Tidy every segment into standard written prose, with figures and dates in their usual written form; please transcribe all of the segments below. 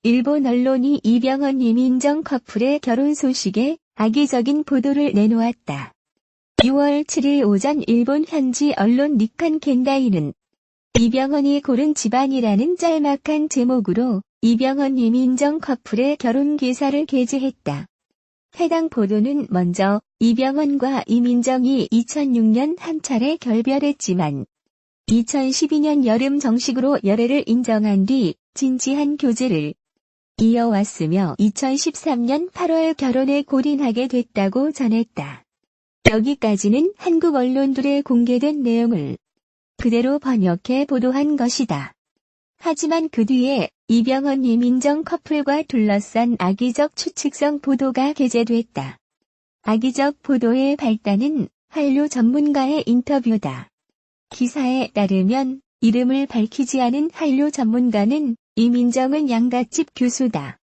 일본 언론이 이병헌 이민정 커플의 결혼 소식에 악의적인 보도를 내놓았다. 6월 7일 오전 일본 현지 언론 니칸 겐다이는 이병헌이 고른 집안이라는 짤막한 제목으로 이병헌 이민정 커플의 결혼 기사를 게재했다. 해당 보도는 먼저 이병헌과 이민정이 2006년 한 차례 결별했지만 2012년 여름 정식으로 열애를 인정한 뒤 진지한 교제를 이어왔으며 2013년 8월 결혼에 골인하게 됐다고 전했다. 여기까지는 한국 언론들의 공개된 내용을 그대로 번역해 보도한 것이다. 하지만 그 뒤에 이병헌 이민정 커플과 둘러싼 악의적 추측성 보도가 게재됐다. 악의적 보도의 발단은 한류 전문가의 인터뷰다. 기사에 따르면 이름을 밝히지 않은 한류 전문가는 이민정은 양갓집 교수다.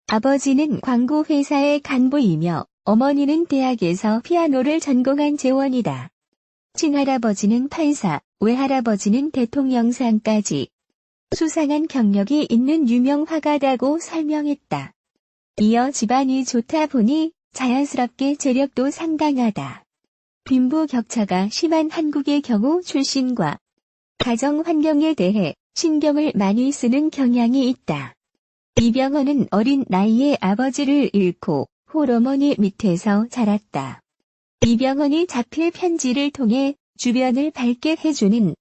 아버지는 광고회사의 간부이며 어머니는 대학에서 피아노를 전공한 재원이다. 친할아버지는 판사, 외할아버지는 대통령상까지 수상한 경력이 있는 유명 화가다고 설명했다. 이어 집안이 좋다 보니 자연스럽게 재력도 상당하다. 빈부격차가 심한 한국의 경우 출신과 가정 환경에 대해 신경을 많이 쓰는 경향이 있다. 이병헌은 어린 나이에 아버지를 잃고 홀어머니 밑에서 자랐다. 이병헌이 자필 편지를 통해 주변을 밝게 해주는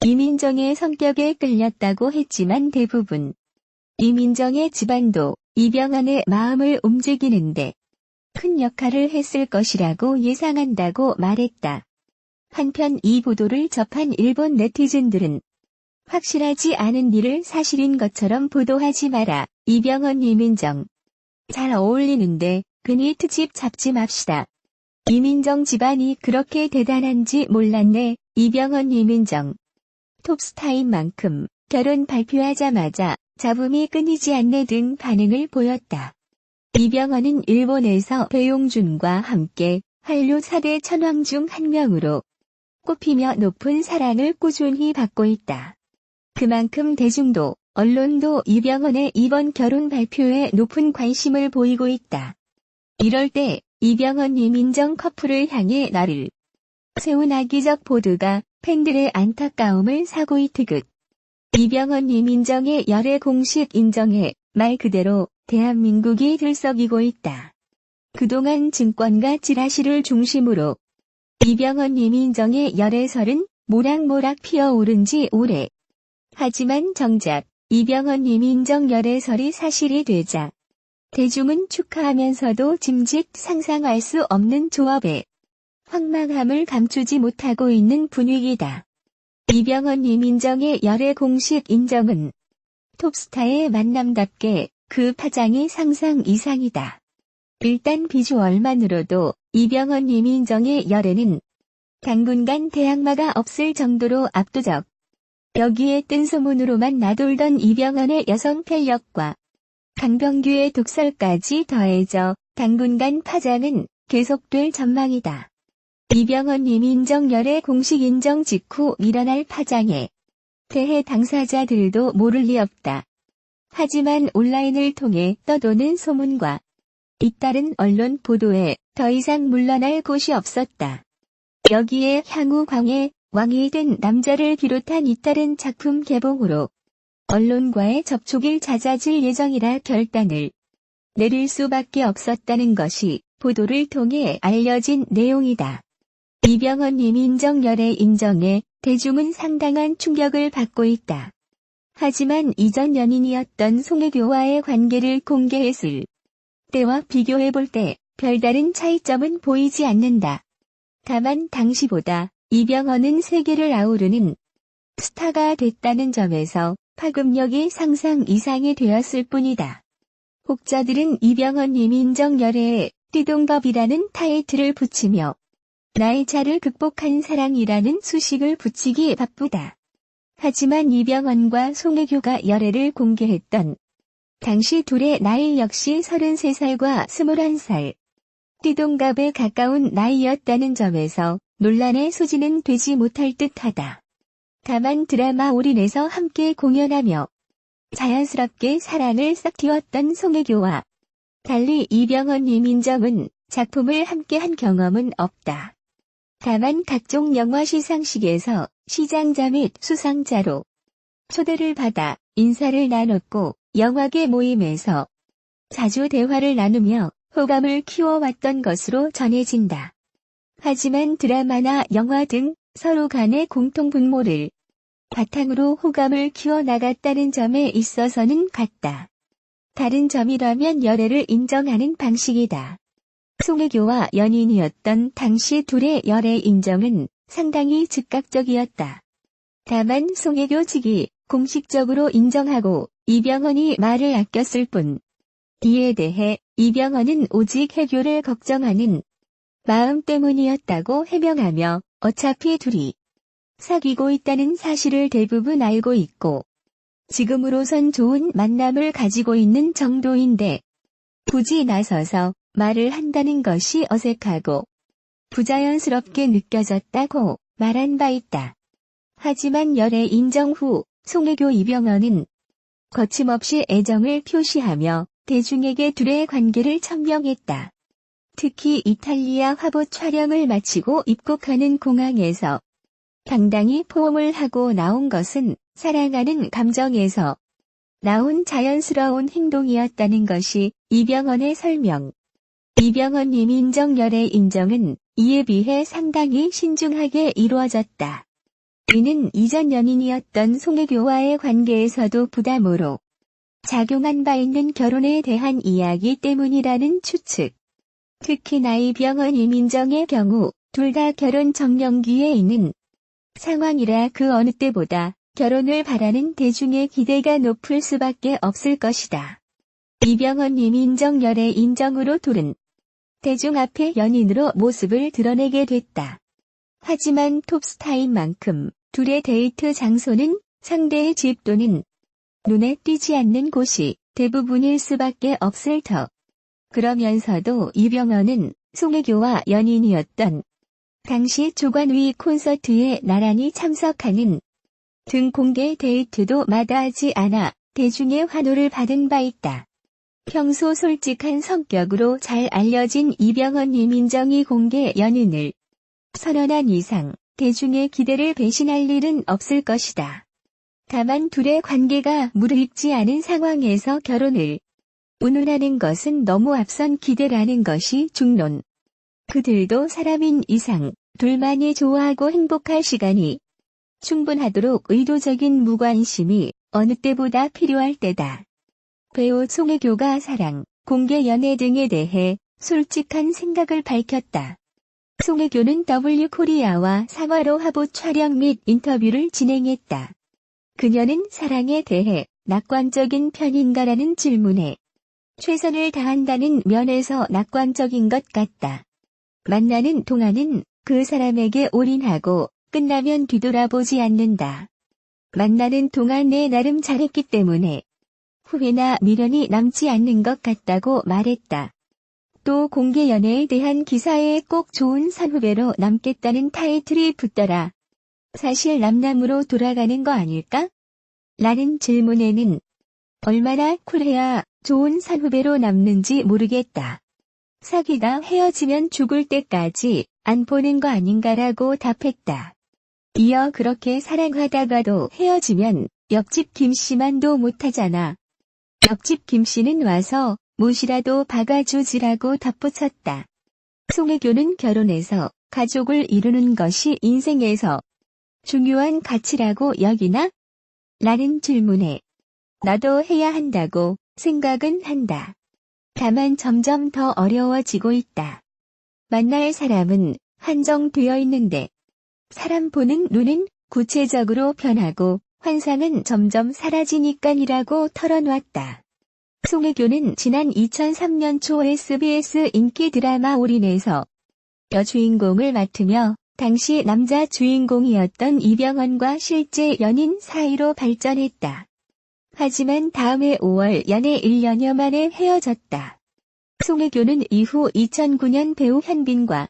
이민정의 성격에 끌렸다고 했지만 대부분 이민정의 집안도 이병헌의 마음을 움직이는데 큰 역할을 했을 것이라고 예상한다고 말했다. 한편 이 보도를 접한 일본 네티즌들은 확실하지 않은 일을 사실인 것처럼 보도하지 마라. 이병헌 이민정 잘 어울리는데 괜히 트집 잡지 맙시다. 이민정 집안이 그렇게 대단한지 몰랐네. 이병헌 이민정 톱스타인 만큼 결혼 발표하자마자 잡음이 끊이지 않네 등 반응을 보였다. 이병헌은 일본에서 배용준과 함께 한류 4대 천왕 중 한 명으로 꼽히며 높은 사랑을 꾸준히 받고 있다. 그만큼 대중도 언론도 이병헌의 이번 결혼 발표에 높은 관심을 보이고 있다. 이럴 때 이병헌 이민정 커플을 향해 나를 세운 악의적 보도가 팬들의 안타까움을 사고이 트긋. 이병헌 이민정의 열애 공식 인정에 말 그대로 대한민국이 들썩이고 있다. 그동안 증권가 찌라시를 중심으로 이병헌 이민정의 열애설은 모락모락 피어오른 지 오래. 하지만 정작 이병헌 이민정 열애설이 사실이 되자 대중은 축하하면서도 짐짓 상상할 수 없는 조합에 황망함을 감추지 못하고 있는 분위기다. 이병헌 이민정의 열애 공식 인정은 톱스타의 만남답게 그 파장이 상상 이상이다. 일단 비주얼만으로도 이병헌 이민정의 열애는 당분간 대항마가 없을 정도로 압도적. 여기에 뜬 소문으로만 나돌던 이병헌의 여성 편력과 강병규의 독설까지 더해져 당분간 파장은 계속될 전망이다. 이병헌 이민정 열애 공식 인정 직후 일어날 파장에 대해 당사자들도 모를 리 없다. 하지만 온라인을 통해 떠도는 소문과 잇따른 언론 보도에 더 이상 물러날 곳이 없었다. 여기에 향후 광해 왕이 된 남자를 비롯한 잇따른 작품 개봉으로 언론과의 접촉이 잦아질 예정이라 결단을 내릴 수밖에 없었다는 것이 보도를 통해 알려진 내용이다. 이병헌 이민정 열애 인정에 대중은 상당한 충격을 받고 있다. 하지만 이전 연인이었던 송혜교와의 관계를 공개했을 때와 비교해볼 때 별다른 차이점은 보이지 않는다. 다만 당시보다 이병헌은 세계를 아우르는 스타가 됐다는 점에서 파급력이 상상 이상이 되었을 뿐이다. 혹자들은 이병헌 이민정 열애에 띠동갑이라는 타이틀을 붙이며 나이 차를 극복한 사랑이라는 수식을 붙이기 바쁘다. 하지만 이병헌과 송혜교가 열애를 공개했던 당시 둘의 나이 역시 33살과 21살. 띠동갑에 가까운 나이였다는 점에서 논란의 소지는 되지 못할 듯하다. 다만 드라마 올인에서 함께 공연하며 자연스럽게 사랑을 싹 틔웠던 송혜교와 달리 이병헌 이민정은 작품을 함께한 경험은 없다. 다만 각종 영화 시상식에서 시장자 및 수상자로 초대를 받아 인사를 나눴고 영화계 모임에서 자주 대화를 나누며 호감을 키워왔던 것으로 전해진다. 하지만 드라마나 영화 등 서로 간의 공통 분모를 바탕으로 호감을 키워나갔다는 점에 있어서는 같다. 다른 점이라면 열애를 인정하는 방식이다. 송혜교와 연인이었던 당시 둘의 열애 인정은 상당히 즉각적이었다. 다만 송혜교 측이 공식적으로 인정하고 이병헌이 말을 아꼈을 뿐. 이에 대해 이병헌은 오직 혜교를 걱정하는 마음 때문이었다고 해명하며 어차피 둘이 사귀고 있다는 사실을 대부분 알고 있고 지금으로선 좋은 만남을 가지고 있는 정도인데 굳이 나서서 말을 한다는 것이 어색하고 부자연스럽게 느껴졌다고 말한 바 있다. 하지만 열애 인정 후 송혜교 이병헌은 거침없이 애정을 표시하며 대중에게 둘의 관계를 천명했다. 특히 이탈리아 화보 촬영을 마치고 입국하는 공항에서 당당히 포옹을 하고 나온 것은 사랑하는 감정에서 나온 자연스러운 행동이었다는 것이 이병헌의 설명. 이병헌 이민정 열애 인정은 이에 비해 상당히 신중하게 이루어졌다. 이는 이전 연인이었던 송혜교와의 관계에서도 부담으로 작용한 바 있는 결혼에 대한 이야기 때문이라는 추측. 특히나 이병헌 이민정의 경우 둘 다 결혼 정년기에 있는 상황이라 그 어느 때보다 결혼을 바라는 대중의 기대가 높을 수밖에 없을 것이다. 이병헌 이민정 열애 인정으로 둘은 대중 앞에 연인으로 모습을 드러내게 됐다. 하지만 톱스타인 만큼 둘의 데이트 장소는 상대의 집 또는 눈에 띄지 않는 곳이 대부분일 수밖에 없을 터. 그러면서도 이병헌은 송혜교와 연인이었던 당시 조관위 콘서트에 나란히 참석하는 등 공개 데이트도 마다하지 않아 대중의 환호를 받은 바 있다. 평소 솔직한 성격으로 잘 알려진 이병헌 이민정이 공개 연인을 선언한 이상 대중의 기대를 배신할 일은 없을 것이다. 다만 둘의 관계가 무르익지 않은 상황에서 결혼을 운운하는 것은 너무 앞선 기대라는 것이 중론. 그들도 사람인 이상 둘만이 좋아하고 행복할 시간이 충분하도록 의도적인 무관심이 어느 때보다 필요할 때다. 배우 송혜교가 사랑, 공개 연애 등에 대해 솔직한 생각을 밝혔다. 송혜교는 W코리아와 상화로 화보 촬영 및 인터뷰를 진행했다. 그녀는 사랑에 대해 낙관적인 편인가라는 질문에 최선을 다한다는 면에서 낙관적인 것 같다. 만나는 동안은 그 사람에게 올인하고 끝나면 뒤돌아보지 않는다. 만나는 동안 내 나름 잘했기 때문에 후회나 미련이 남지 않는 것 같다고 말했다. 또 공개 연애에 대한 기사에 꼭 좋은 선후배로 남겠다는 타이틀이 붙더라. 사실 남남으로 돌아가는 거 아닐까? 라는 질문에는 얼마나 쿨해야 좋은 선후배로 남는지 모르겠다. 사귀다 헤어지면 죽을 때까지 안 보는 거 아닌가라고 답했다. 이어 그렇게 사랑하다가도 헤어지면 옆집 김씨만도 못하잖아. 옆집 김씨는 와서 못이라도 박아주지라고 덧붙였다. 송혜교는 결혼해서 가족을 이루는 것이 인생에서 중요한 가치라고 여기나? 라는 질문에 나도 해야 한다고 생각은 한다. 다만 점점 더 어려워지고 있다. 만날 사람은 한정되어 있는데 사람 보는 눈은 구체적으로 변하고 환상은 점점 사라지니깐이라고 털어놨다. 송혜교는 지난 2003년 초 SBS 인기 드라마 올인에서 여주인공을 맡으며 당시 남자 주인공이었던 이병헌과 실제 연인 사이로 발전했다. 하지만 다음해 5월 연애 1년여 만에 헤어졌다. 송혜교는 이후 2009년 배우 현빈과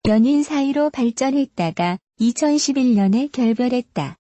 연인 사이로 발전했다가 2011년에 결별했다.